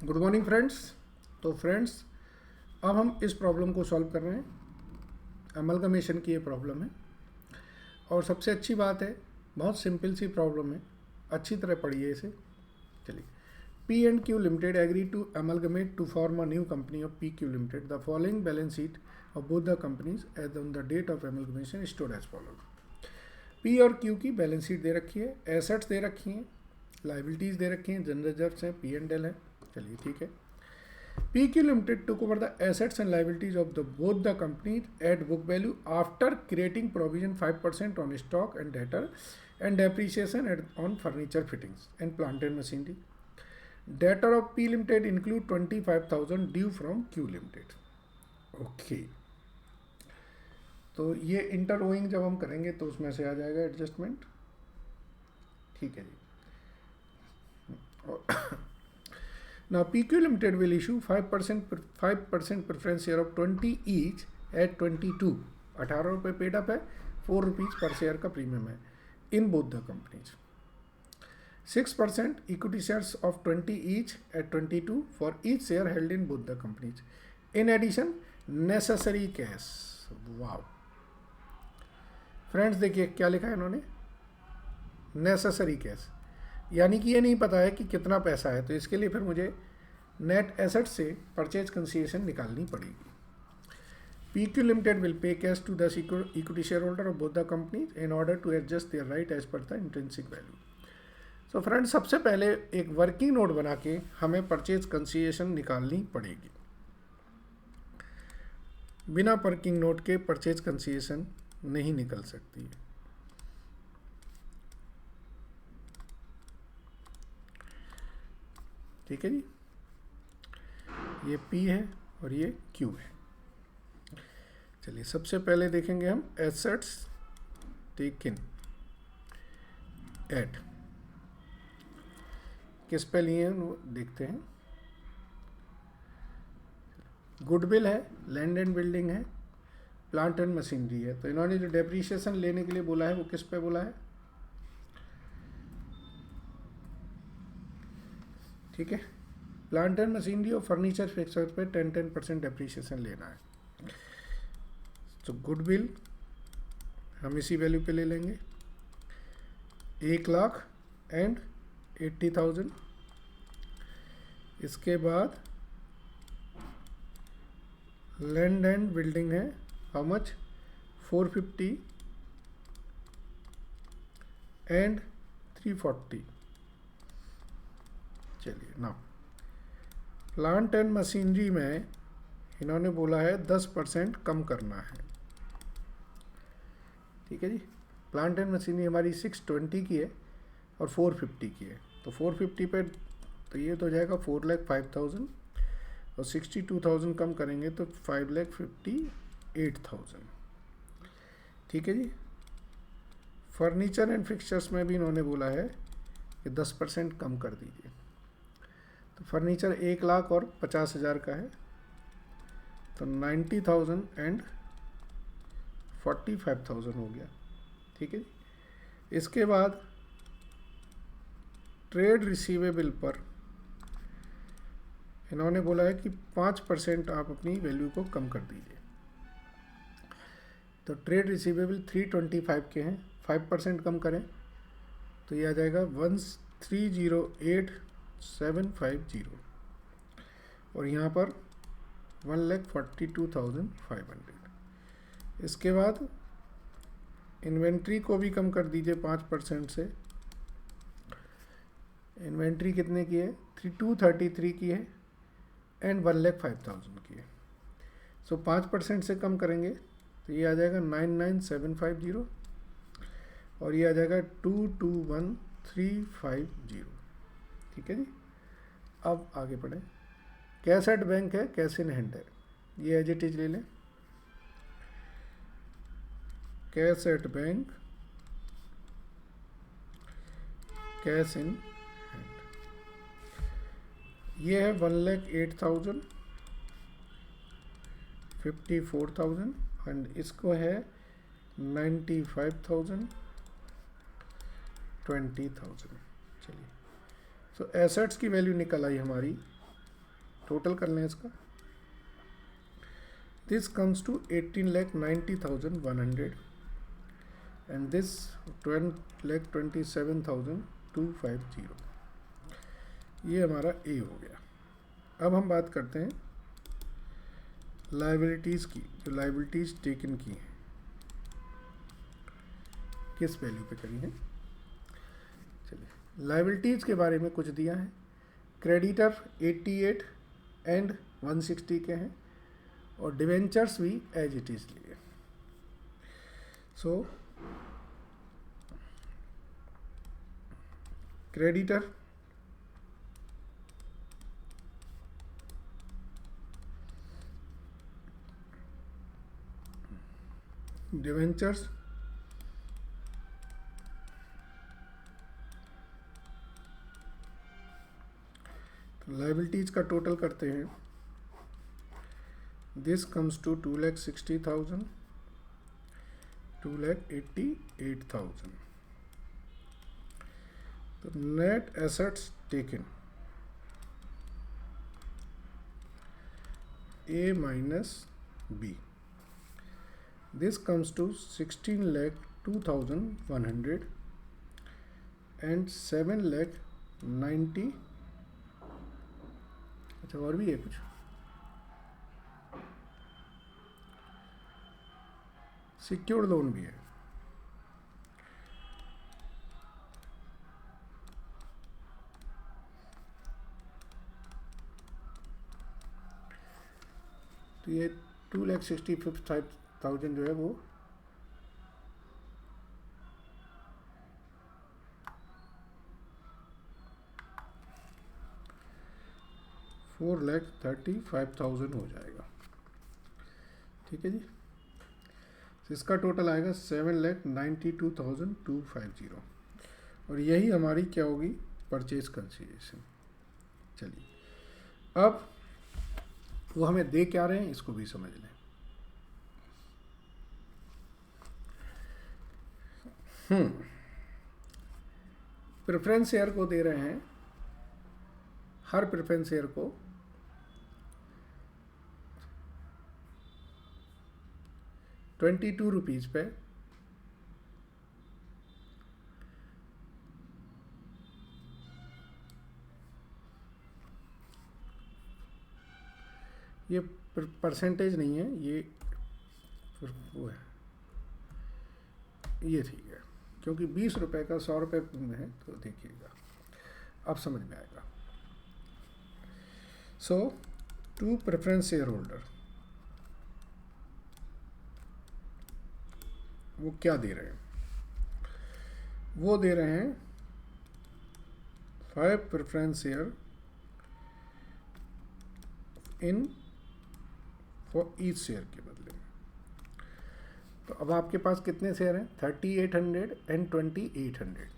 Good morning friends. तो friends, अब हम इस प्रॉब्लम को सॉल्व कर रहे हैं। अमलगमेशन की ये प्रॉब्लम है और सबसे अच्छी बात है, बहुत सिंपल सी प्रॉब्लम है, अच्छी तरह पढ़िए इसे। चलिए, P and Q limited agree to amalgamate to form a new company of P Q limited. The following balance sheet of both the companies as on the date of amalgamation stood as followed. P और Q की balance sheet दे रखी है, assets दे रखी हैं, liabilities दे रखी हैं, general reserves हैं, पी एंड एल है। चलिए ठीक है। PQ Limited took over the assets and liabilities of both the companies at book value after creating provision 5% on stock and debtor and depreciation on furniture fittings and plant and machinery. Debtor of P Limited include 25,000 due from Q Limited. Okay. तो ये inter owing जब हम करेंगे तो उसमें से आ जाएगा adjustment. ठीक है जी। Now PQ Limited will issue 5% preference share of 20 each at 22. 18 रुपये पेड अप है, 4 रुपीज़ पर शेयर का प्रीमियम है in both the companies. 6% equity shares of 20 each at 22 for each share held in both the companies. In addition, necessary cash. Wow friends, देखिए क्या लिखा है इन्होंने, नेसेसरी कैश, यानी कि ये नहीं पता है कि कितना पैसा है, तो इसके लिए फिर मुझे नेट एसेट से परचेज कंसीडरेशन निकालनी पड़ेगी। PQ Limited will pay cash to the equity shareholder of both the companies in order to adjust their right as per the intrinsic value. So friends, सबसे पहले एक वर्किंग नोट बना के हमें purchase consideration निकालनी पड़ेगी। बिना वर्किंग नोट के परचेज कंसीडरेशन नहीं निकल सकती है। ठीक है जी, ये P है और ये Q है। चलिए, सबसे पहले देखेंगे हम एसेट्स टेकन एट, किस पे लिए हैं वो देखते हैं। गुडविल है, लैंड एंड बिल्डिंग है, प्लांट एंड मशीनरी है। तो इन्होंने जो डेप्रीशिएशन लेने के लिए बोला है वो किस पे बोला है, ठीक है, प्लांट एंड मशीनरी और फर्नीचर फिक्सर पे 10% डेप्रीशिएशन लेना है। तो गुडविल हम इसी वैल्यू पे ले लेंगे, 1,80,000। इसके बाद लैंड एंड बिल्डिंग है, हाउ मच, 450 एंड 340। चलिए ना, प्लांट एंड मशीनरी में इन्होंने बोला है 10% कम करना है। ठीक है जी, प्लांट एंड मशीनरी हमारी 620 की है और 450 की है। तो 450 पे तो ये तो हो जाएगा 4,05,000 और 62,000 कम करेंगे तो 5,58,000। ठीक है जी। फर्नीचर एंड फिक्सचर्स में भी इन्होंने बोला है कि 10% कम कर दीजिए। तो फर्नीचर 1,00,000 और 50,000 का है, तो 90,000 एंड 45,000 हो गया। ठीक है जी। इसके बाद ट्रेड रिसीवेबल पर इन्होंने बोला है कि 5% आप अपनी वैल्यू को कम कर दीजिए। तो ट्रेड रिसीवेबल 325 के हैं, 5% कम करें तो ये आ जाएगा 1,30,8,750 और यहाँ पर 1,42,500। इसके बाद इन्वेंट्री को भी कम कर दीजिए 5% से। इन्वेंट्री कितने की है, 233 की है एंड 1,05,000 की है। सो 5% से कम करेंगे तो ये आ जाएगा 99,750 और ये आ जाएगा 221,350। ठीक है जी। अब आगे बढ़ें। कैश एट बैंक है, कैश इन हैंड है, ये एज इट इज ले लें। Cash at bank, cash in hand, ये है 1,08,000, 54,000 एंड इसको है 95,000, 20,000। चलिए, सो एसेट्स की वैल्यू निकल आई हमारी टोटल कर लें इसका। This comes to 18,90,100 and this 12,27,250। ये हमारा ए हो गया। अब हम बात करते हैं लायबिलिटीज़ की, जो लायबिलिटीज़ टेकन की हैं किस वैल्यू पे करी हैं। चलिए, लायबिलिटीज़ के बारे में कुछ दिया है। क्रेडिटर 88 एंड 160 के हैं और डिवेंचर्स भी एज इट इज़ लिए। सो क्रेडिटर डिवेंचर्स लायबिलिटीज़ का टोटल करते हैं। This comes to 2,60,000, 2,88,000। तो net assets taken A minus B, this comes to 16,02,100 and 7,90। अच्छा, और भी है कुछ, सिक्योर्ड लोन भी है। तो ये 2,65,000 जो है वो $4,35,000 हो जाएगा। ठीक है जी। तो इसका टोटल आएगा 7,92,250 और यही हमारी क्या होगी, परचेज कंसीडरेशन। चलिए, अब वो हमें दे क्या रहे हैं इसको भी समझ लें। प्रेफरेंस शेयर को दे रहे हैं, हर प्रेफरेंस शेयर को 22 रुपीज़ पे ये परसेंटेज नहीं है, ये वो है, ये ठीक है, क्योंकि 20 रुपये का 100 रुपये में है। तो देखिएगा, अब समझ में आएगा। सो टू प्रेफरेंस शेयर होल्डर वो क्या दे रहे हैं, वो दे रहे हैं 5 preference share in for each share के बदले में। तो अब आपके पास कितने शेयर हैं, 3,800 and 2,800।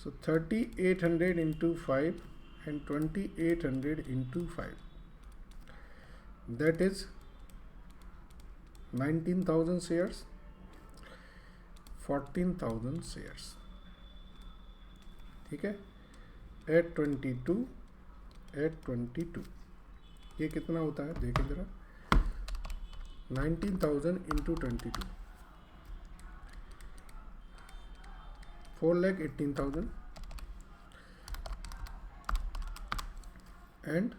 So 3,800 into 5 and 2,800 into 5, that is 19,000 shares, 14,000 shares. ठीक है, एट 22 ये कितना होता है देखिए जरा, 19,000 इंटू 22, 4,18,000 एंड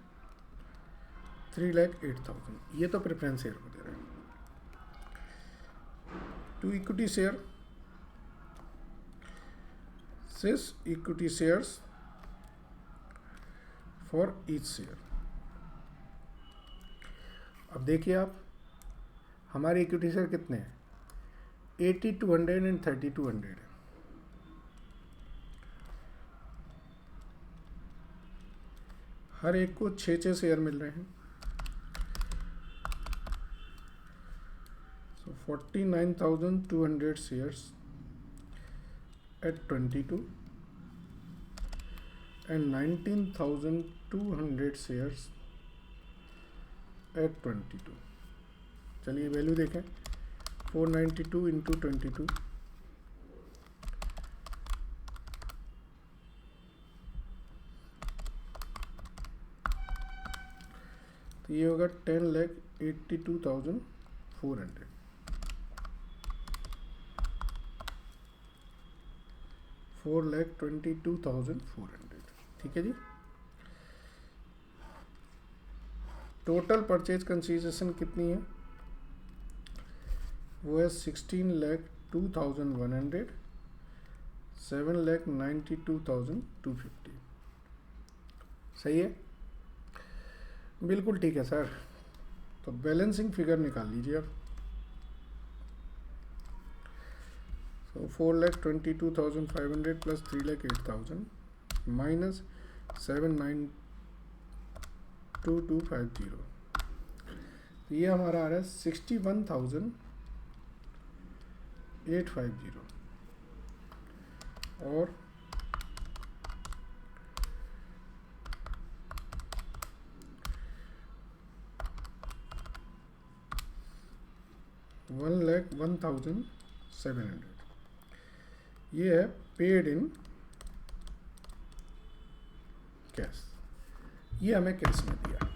3,08,000। ये तो प्रेफरेंस शेयर को दे रहे हैं। Two equity share, 6 equity shares for each share. अब देखिए आप, हमारे इक्विटी शेयर कितने हैं, 80,200 एंड 3,200 है। हर एक को 6 शेयर मिल रहे हैं। सो 49,200 shares at 22 and 19,200 shares at 22। चलिए वैल्यू देखें, 492 इंटू 22, तो ये होगा 10,82,400। 4,22,400। ठीक है जी। टोटल परचेज कंसीडरेशन कितनी है? वो है 16,02,100, 7,92,250। सही है, बिल्कुल ठीक है सर। तो बैलेंसिंग फिगर निकाल लीजिए आप। तो 4,22,500 प्लस 3,08,000 माइनस 7,92,250। तो ये हमारा आ रहा है 61,850। और $1,01,700 ये है पेड इन कैश। ये हमें कैश में दिया।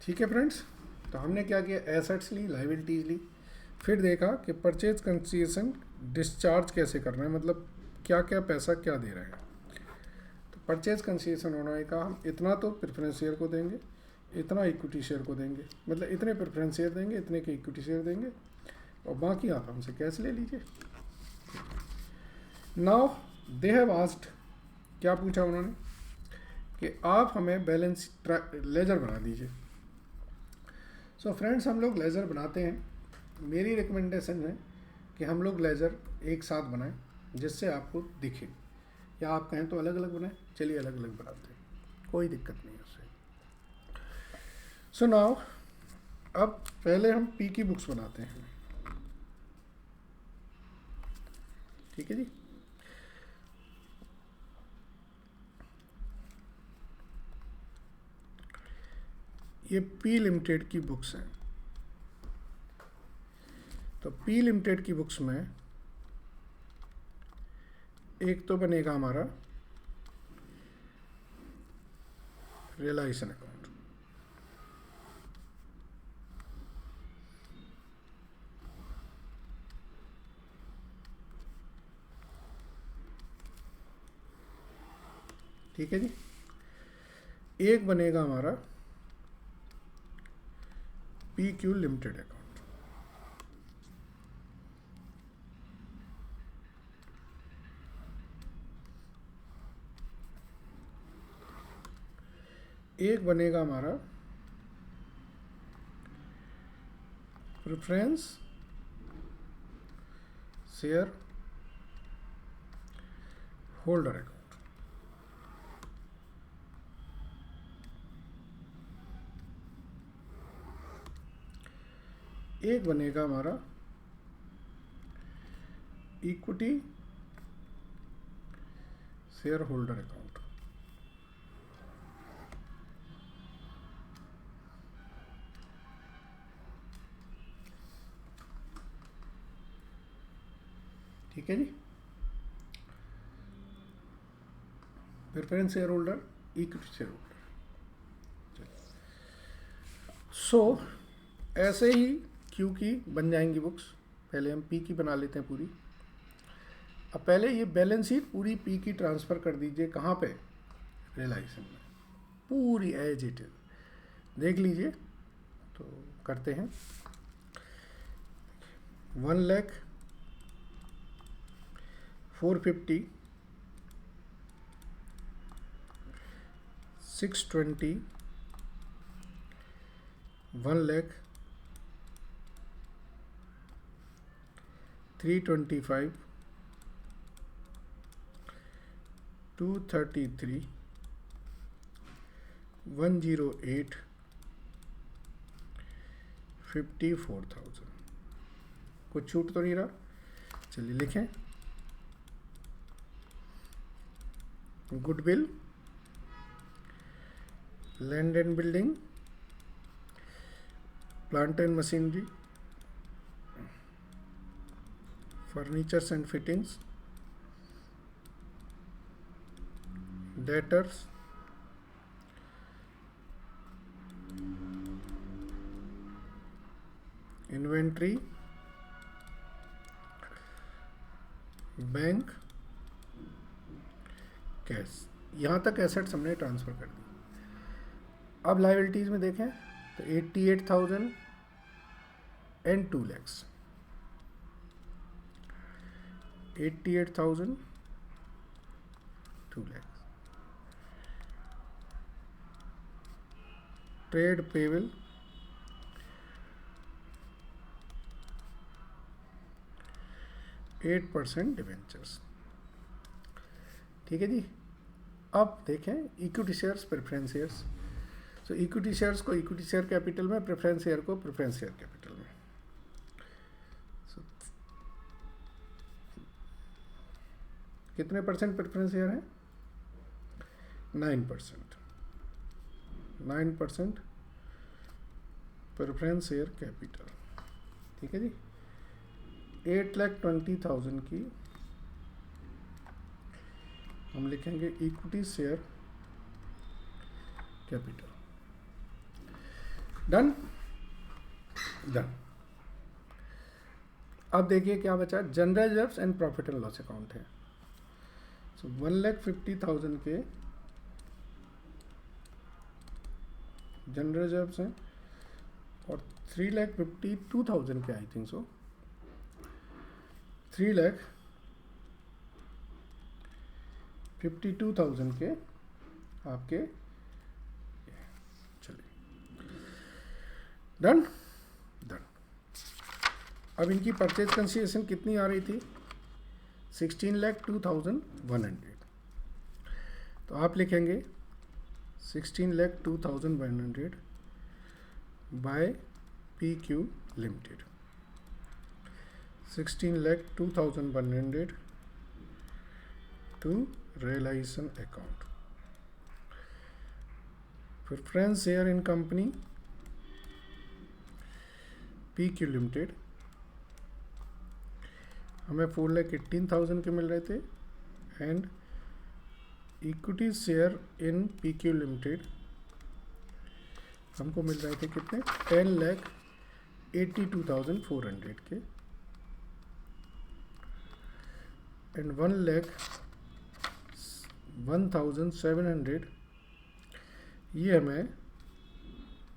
ठीक है फ्रेंड्स, तो हमने क्या किया, एसेट्स ली, लाइबिलिटीज ली, फिर देखा कि परचेज कंसीडरेशन डिस्चार्ज कैसे करना है, मतलब क्या क्या पैसा क्या दे रहे हैं। तो परचेज कंसीडरेशन होने का हम इतना तो प्रेफरेंस शेयर को देंगे, इतना इक्विटी शेयर को देंगे, मतलब इतने प्रेफरेंस शेयर देंगे, इतने के इक्विटी शेयर देंगे, और बाकी आप हमसे कैश ले लीजिए। नाउ दे हैव आस्क्ड, क्या पूछा उन्होंने कि आप हमें बैलेंस लेजर बना दीजिए। सो फ्रेंड्स, हम लोग लेजर बनाते हैं। मेरी रिकमेंडेशन है कि हम लोग लेजर एक साथ बनाएं जिससे आपको दिखे, या आप कहें तो अलग अलग बनाएं। चलिए अलग अलग बनाते हैं, कोई दिक्कत नहीं है उससे। सो नाउ अब पहले हम पी की बुक्स बनाते हैं। ठीक है जी। ये पी लिमिटेड की बुक्स हैं। तो पी लिमिटेड की बुक्स में एक तो बनेगा हमारा रियलाइजेशन अकाउंट, ठीक है जी। एक बनेगा हमारा पी क्यू लिमिटेड अकाउंट। एक बनेगा हमारा प्रेफरेंस शेयर होल्डर अकाउंट। एक बनेगा हमारा इक्विटी शेयर होल्डर अकाउंट। ठीक है जी। Preference share holder, equity share holder. So ऐसे ही क्यू की बन जाएंगी बुक्स। पहले हम पी की बना लेते हैं पूरी। अब पहले ये बैलेंस शीट पूरी पी की ट्रांसफ़र कर दीजिए कहाँ पे, रियलाइजेशन में, पूरी एज इट इज देख लीजिए। तो करते हैं। 1,04,50, 620, 1,03,25, 233, 108, 54,000। कुछ छूट तो नहीं रहा? चलिए लिखें। Goodwill, land and building, plant and machinery, furnitures and fittings, debtors, inventory, bank, cash, यहाँ तक एसेट्स हमने ट्रांसफ़र कर दी। अब लाइबिलिटीज़ में देखें तो 88,000 and 2 lakhs, 88,000, 2 lakhs। Trade payable, 8% debentures. ठीक है जी। अब देखें इक्विटी शेयर्स, प्रेफरेंस शेयर्स। सो इक्विटी शेयर्स को इक्विटी शेयर कैपिटल में, प्रेफरेंस शेयर को प्रेफरेंस शेयर कैपिटल में। कितने परसेंट प्रेफरेंस शेयर है? 9%। 9% प्रेफरेंस शेयर कैपिटल। ठीक है जी। 8,20,000 की हम लिखेंगे equity share capital. Done. Done. अब देखिए क्या बचा, general reserves and profit and loss account है। सो 1,50,000 के जनरल रिजर्व्स हैं और 3,52,000 के, आई थिंक सो 3,52,000 के आपके। चलिए डन। डन। अब इनकी परचेज कंसिडरेशन कितनी आ रही थी? 16,02,100। तो आप लिखेंगे 16,02,100 by PQ limited. 16,02,100 to realisation account. Preference share in company PQ limited हमें 4,18,000 के मिल रहे थे and equity share in PQ limited हमको मिल रहे थे कितने? 10,82,400 के एंड 1,01,700 ये हमें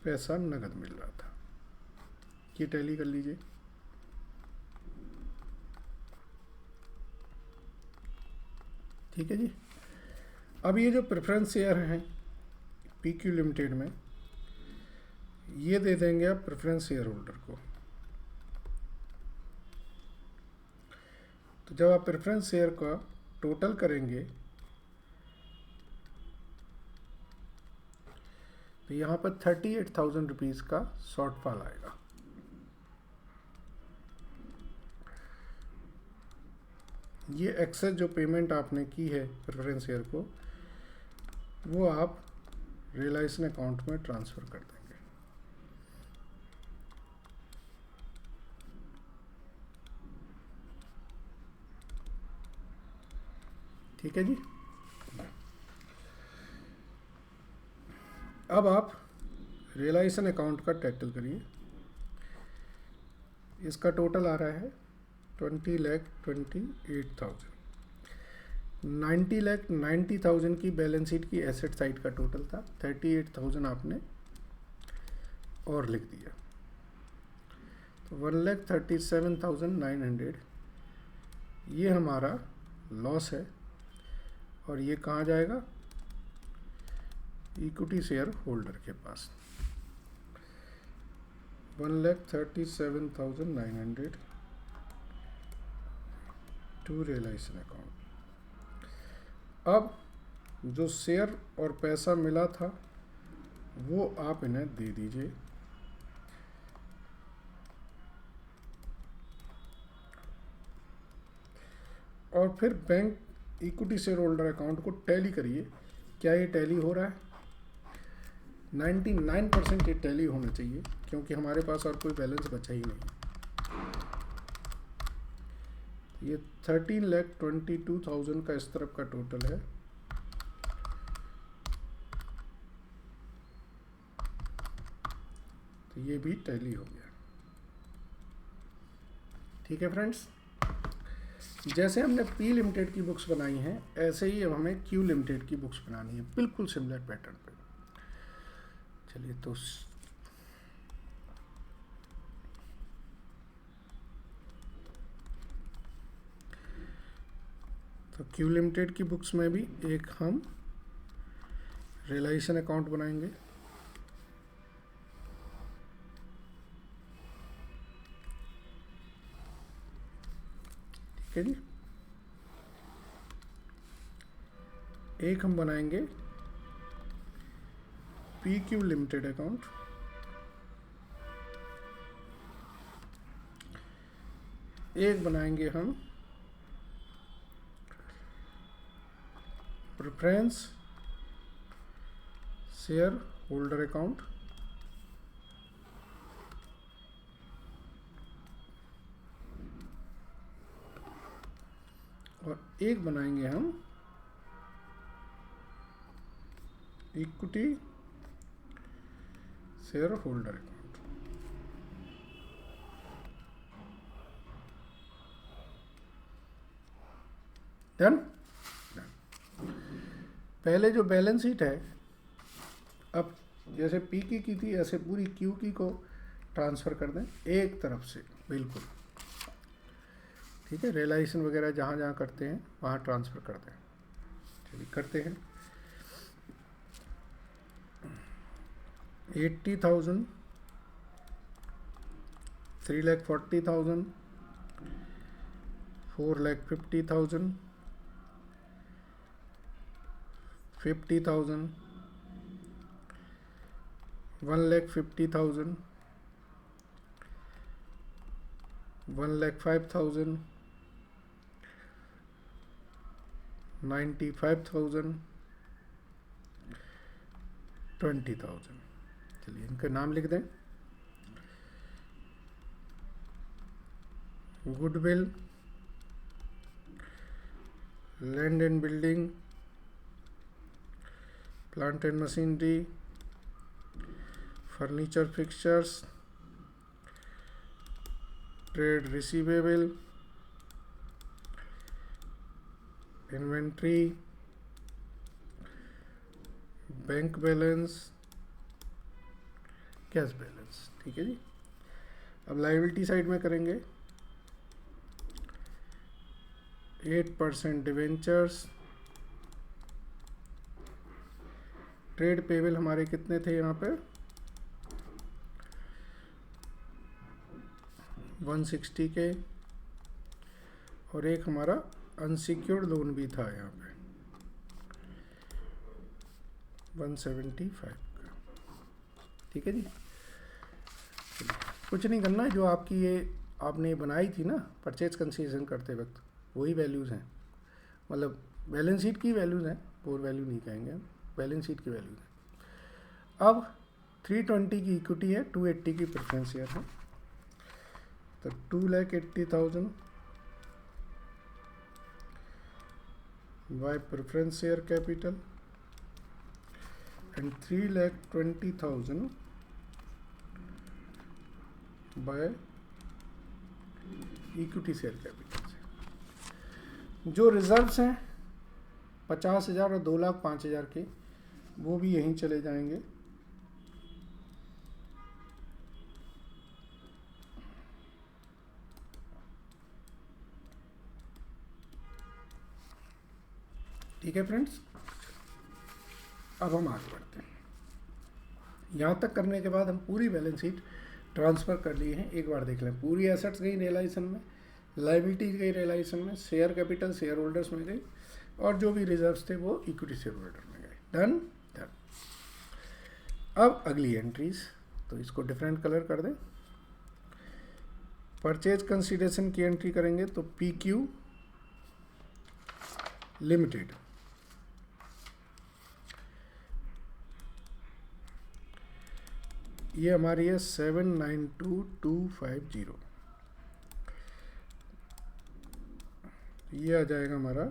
पैसा नगद मिल रहा था। ये टैली कर लीजिए। ठीक है जी। अब ये जो प्रेफरेंस शेयर हैं PQ लिमिटेड में, ये दे देंगे आप प्रेफरेंस शेयर होल्डर को। तो जब आप प्रेफरेंस शेयर का टोटल करेंगे तो यहाँ पर 38,000 रुपीज़ का शॉर्टफॉल आएगा। ये एक्सेस जो पेमेंट आपने की है प्रेफरेंस शेयर को, वो आप रियलाइजेशन अकाउंट में ट्रांसफ़र कर देंगे। ठीक है जी। अब आप रियलाइजेशन अकाउंट का टाइटल करिए। इसका टोटल आ रहा है 20,28,000। 90,90,000 की बैलेंस शीट की एसेट साइड का टोटल था। 38,000 आपने और लिख दिया, तो 1,37,900 ये हमारा लॉस है और ये कहाँ जाएगा? इक्विटी शेयर होल्डर के पास। 1,37,900 टू रियलाइजेशन अकाउंट। अब जो शेयर और पैसा मिला था वो आप इन्हें दे दीजिए। और फिर bank equity share holder account को टैली करिए। क्या ये टैली हो रहा है? 99% ये टैली होना चाहिए, क्योंकि हमारे पास और कोई बैलेंस बचा ही नहीं। ये 13,22,000 का इस तरफ का टोटल है। तो ये भी टैली हो गया। ठीक है फ्रेंड्स, जैसे हमने पी लिमिटेड की बुक्स बनाई हैं ऐसे ही अब हमें क्यू लिमिटेड की बुक्स बनानी है, बिल्कुल सिमिलर पैटर्न पे। चलिए तो क्यू लिमिटेड की बुक्स में भी एक हम रियलाइजेशन अकाउंट बनाएंगे। ठीक है जी, एक हम बनाएंगे पी क्यू लिमिटेड अकाउंट, एक बनाएंगे हम प्रेफरेंस शेयर होल्डर अकाउंट, और एक बनाएंगे हम equity share holder account. Done. पहले जो बैलेंस शीट है, अब जैसे पी की थी ऐसे पूरी क्यू की को ट्रांसफ़र कर दें एक तरफ से, बिल्कुल ठीक है। रियलाइजेशन वगैरह जहाँ जहाँ करते हैं वहाँ ट्रांसफ़र कर दें। चलिए करते हैं। 80,000, 3,40,000, 4,50,000, 50,000, 1,50,000, 1,05,000, 95,000, 20,000। चलिए इनके नाम लिख दें। Goodwill, land and building, plant and machinery, furniture fixtures, trade receivable, inventory, bank balance, cash balance. ठीक है जी। अब लायबिलिटी साइड में करेंगे 8% डिवेंचर्स। ट्रेड पेबल हमारे कितने थे यहाँ पे, 160 के, और एक हमारा अनसिक्योर्ड लोन भी था यहाँ पे 175 का। ठीक है जी। कुछ नहीं करना है, जो आपकी ये आपने बनाई थी ना परचेज कंसीडरेशन करते वक्त, वही वैल्यूज़ हैं, मतलब बैलेंस शीट की वैल्यूज़ हैं, और वैल्यू नहीं कहेंगे हम, बैलेंस शीट की वैल्यूज़ हैं। अब 320 की इक्विटी है, 280 की प्रेफरेंस शेयर है, तो 2,80,000 bye preference share capital and 3,20,000 by equity share capital से। जो रिजर्व्स हैं 50,000 और 2,05,000 के, वो भी यहीं चले जाएंगे। ठीक है फ्रेंड्स, अब हम आगे बढ़ते हैं। यहाँ तक करने के बाद हम पूरी बैलेंस शीट ट्रांसफ़र कर लिए हैं। एक बार देख लें, पूरी एसेट्स गई रियलाइजेशन में, लायबिलिटीज गई रियलाइजेशन में, शेयर कैपिटल शेयर होल्डर्स में गई, और जो भी रिजर्व्स थे वो इक्विटी शेयर होल्डर में गए। Done done. अब अगली एंट्रीज, तो इसको डिफरेंट कलर कर दें। परचेज कंसीडरेशन की एंट्री करेंगे तो पी क्यू लिमिटेड, ये हमारी है 792,250, ये आ जाएगा हमारा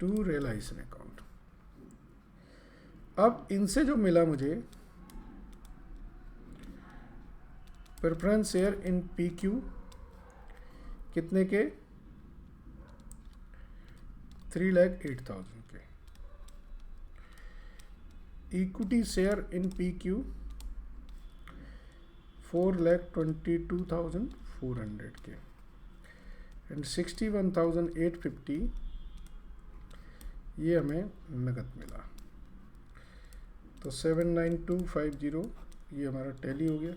टू रियलाइजेशन अकाउंट। अब इनसे जो मिला मुझे प्रेफरेंस शेयर इन PQ कितने के? 3,08,000 के। इक्विटी शेयर इन PQ 4,22,400 के। एंड 61,850 ये हमें नगद मिला। तो 79250 ये हमारा टैली हो गया।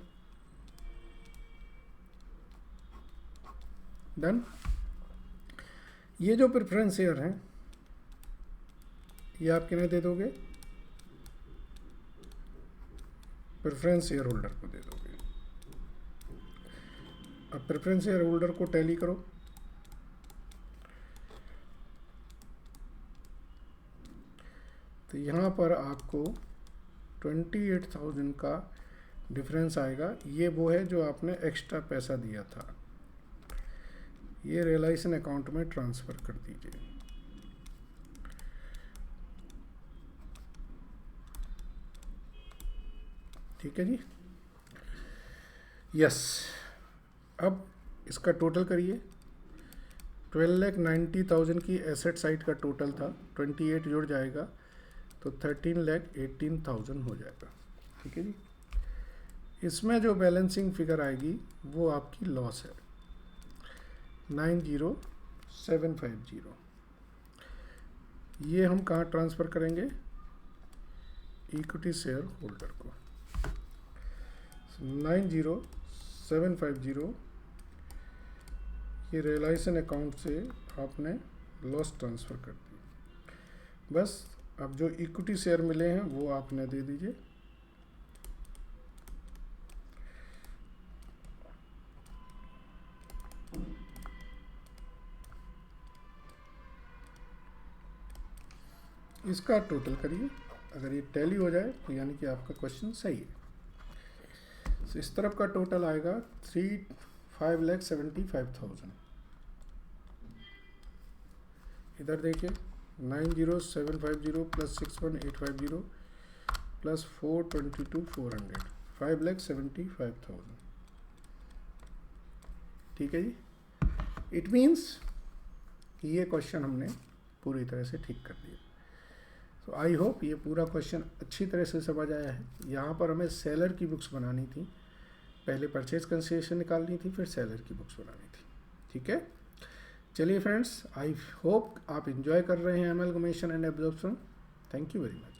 डन। ये जो प्रेफरेंस शेयर हैं ये आप किन्हें दे दोगे? प्रेफरेंस शेयर होल्डर को दे दोगे। अब प्रेफरेंस शेयर होल्डर को टैली करो। तो यहाँ पर आपको 28,000 का डिफरेंस आएगा। ये वो है जो आपने एक्स्ट्रा पैसा दिया था, ये रियलाइजेशन अकाउंट में ट्रांसफ़र कर दीजिए। ठीक है जी, यस। अब इसका टोटल करिए। 12,90,000 की एसेट साइड का टोटल था, 28 जुड़ जाएगा तो 13,18,000 हो जाएगा। ठीक है जी। इसमें जो बैलेंसिंग फिगर आएगी वो आपकी लॉस है 90750। ये हम कहाँ ट्रांसफ़र करेंगे? इक्विटी शेयर होल्डर को। 90750 ये रियलाइजेशन अकाउंट से आपने लॉस ट्रांसफ़र कर दी। बस अब जो इक्विटी शेयर मिले हैं वो आपने दे दीजिए। इसका टोटल करिए। अगर ये टैली हो जाए तो यानी कि आपका क्वेश्चन सही है। तो इस तरफ का टोटल आएगा 5,75,000। इधर देखिए 90750 प्लस 61,850 प्लस 422,400 5,75,000। ठीक है जी। इट मीन्स ये क्वेश्चन हमने पूरी तरह से ठीक कर दिया। तो आई होप ये पूरा क्वेश्चन अच्छी तरह से समझ आया है। यहाँ पर हमें सेलर की बुक्स बनानी थी, पहले परचेज कंसिडरेशन निकालनी थी, फिर सेलर की बुक्स बनानी थी। ठीक है, चलिए फ्रेंड्स, आई होप आप एंजॉय कर रहे हैं amalgamation and absorption. Thank you very much.